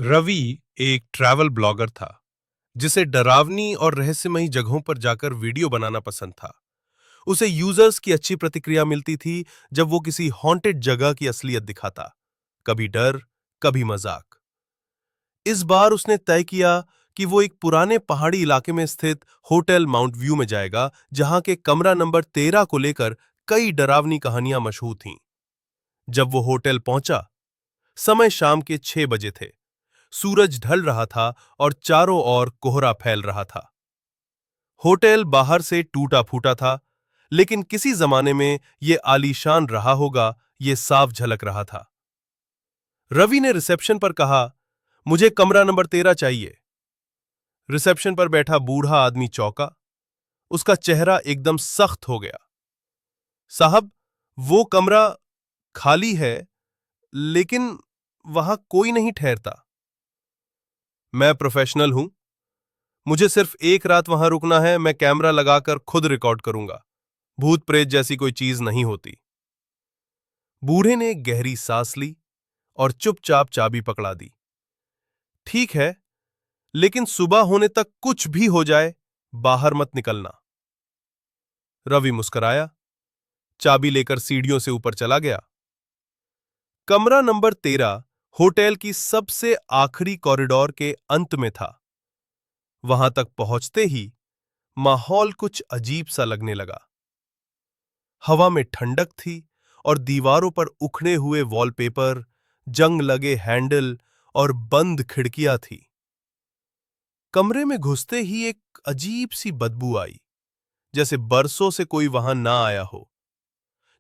रवि एक travel blogger था जिसे डरावनी और रहस्यमयी जगहों पर जाकर वीडियो बनाना पसंद था। उसे यूजर्स की अच्छी प्रतिक्रिया मिलती थी जब वो किसी हॉन्टेड जगह की असलियत दिखाता, कभी डर, कभी मजाक। इस बार उसने तय किया कि वो एक पुराने पहाड़ी इलाके में स्थित होटल माउंट व्यू में जाएगा, जहां के कमरा नंबर 13 को लेकर कई डरावनी कहानियां मशहूर थीं। जब वो होटल पहुंचा, समय शाम के 6 बजे थे। सूरज ढल रहा था और चारों ओर कोहरा फैल रहा था। होटल बाहर से टूटा फूटा था, लेकिन किसी जमाने में यह आलीशान रहा होगा, यह साफ झलक रहा था। रवि ने रिसेप्शन पर कहा, मुझे कमरा नंबर 13 चाहिए। रिसेप्शन पर बैठा बूढ़ा आदमी चौंका। उसका चेहरा एकदम सख्त हो गया। साहब, वो कमरा खाली है, लेकिन वहां कोई नहीं ठहरता। मैं प्रोफेशनल हूं, मुझे सिर्फ एक रात वहां रुकना है। मैं कैमरा लगाकर खुद रिकॉर्ड करूंगा। भूत प्रेत जैसी कोई चीज नहीं होती। बूढ़े ने गहरी सांस ली और चुपचाप चाबी पकड़ा दी। ठीक है, लेकिन सुबह होने तक कुछ भी हो जाए, बाहर मत निकलना। रवि मुस्कुराया, चाबी लेकर सीढ़ियों से ऊपर चला गया। कमरा नंबर 13 होटल की सबसे आखिरी कॉरिडोर के अंत में था। वहां तक पहुंचते ही माहौल कुछ अजीब सा लगने लगा। हवा में ठंडक थी और दीवारों पर उखड़े हुए वॉलपेपर, जंग लगे हैंडल और बंद खिड़कियां थी। कमरे में घुसते ही एक अजीब सी बदबू आई, जैसे बरसों से कोई वहां ना आया हो।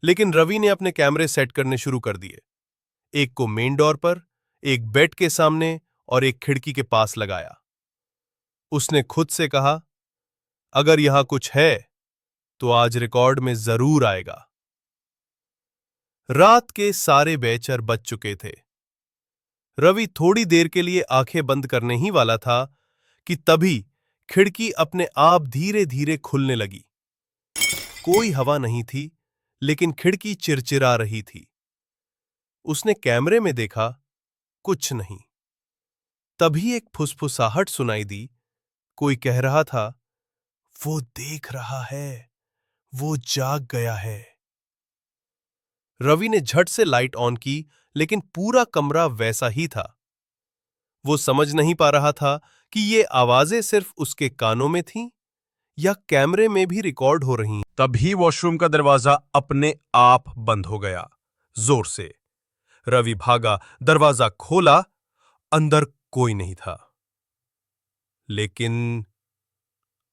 लेकिन रवि ने अपने कैमरे सेट करने शुरू कर दिए। एक को मेन डोर पर, एक बेड के सामने और एक खिड़की के पास लगाया। उसने खुद से कहा, अगर यहां कुछ है तो आज रिकॉर्ड में जरूर आएगा। रात के सारे बेचर बज चुके थे। रवि थोड़ी देर के लिए आंखें बंद करने ही वाला था कि तभी खिड़की अपने आप धीरे धीरे खुलने लगी। कोई हवा नहीं थी, लेकिन खिड़की चिरचिरा रही थी। उसने कैमरे में देखा, कुछ नहीं। तभी एक फुसफुसाहट सुनाई दी। कोई कह रहा था, वो देख रहा है, वो जाग गया है। रवि ने झट से लाइट ऑन की, लेकिन पूरा कमरा वैसा ही था। वो समझ नहीं पा रहा था कि ये आवाजें सिर्फ उसके कानों में थीं या कैमरे में भी रिकॉर्ड हो रही हैं। तभी वॉशरूम का दरवाजा अपने आप बंद हो गया, जोर से। रवि भागा, दरवाजा खोला, अंदर कोई नहीं था। लेकिन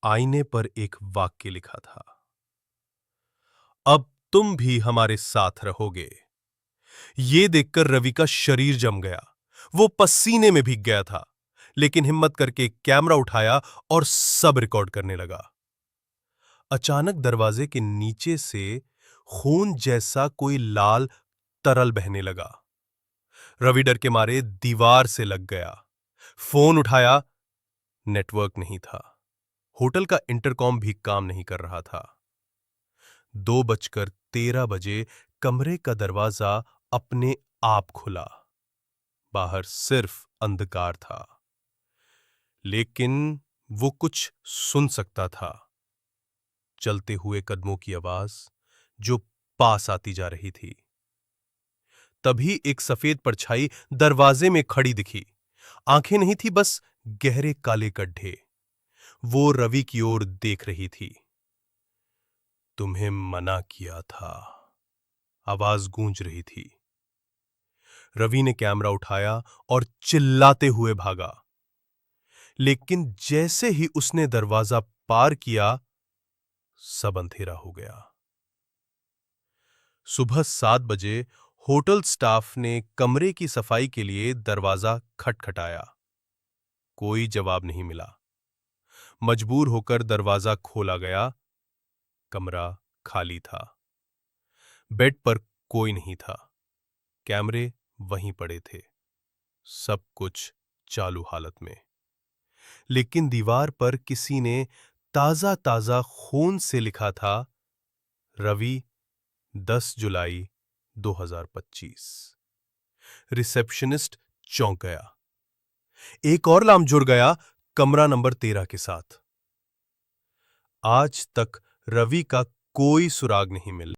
आईने पर एक वाक्य लिखा था, अब तुम भी हमारे साथ रहोगे। ये देखकर रवि का शरीर जम गया। वो पसीने में भीग गया था, लेकिन हिम्मत करके कैमरा उठाया और सब रिकॉर्ड करने लगा। अचानक दरवाजे के नीचे से खून जैसा कोई लाल तरल बहने लगा। रवि डर के मारे दीवार से लग गया। फोन उठाया, नेटवर्क नहीं था। होटल का इंटरकॉम भी काम नहीं कर रहा था। 2:13 कमरे का दरवाजा अपने आप खुला। बाहर सिर्फ अंधकार था, लेकिन वो कुछ सुन सकता था। चलते हुए कदमों की आवाज जो पास आती जा रही थी। तभी एक सफेद परछाई दरवाजे में खड़ी दिखी। आंखें नहीं थी, बस गहरे काले गड्ढे। वो रवि की ओर देख रही थी। तुम्हें मना किया था, आवाज गूंज रही थी। रवि ने कैमरा उठाया और चिल्लाते हुए भागा। लेकिन जैसे ही उसने दरवाजा पार किया, सब अंधेरा हो गया। सुबह 7 बजे होटल स्टाफ ने कमरे की सफाई के लिए दरवाजा खटखटाया। कोई जवाब नहीं मिला। मजबूर होकर दरवाजा खोला गया। कमरा खाली था। बेड पर कोई नहीं था। कैमरे वहीं पड़े थे, सब कुछ चालू हालत में। लेकिन दीवार पर किसी ने ताजा ताजा खून से लिखा था, रवि, 10 जुलाई 2025। रिसेप्शनिस्ट चौंक गया। एक और अलार्म जुड़ गया कमरा नंबर 13 के साथ। आज तक रवि का कोई सुराग नहीं मिला।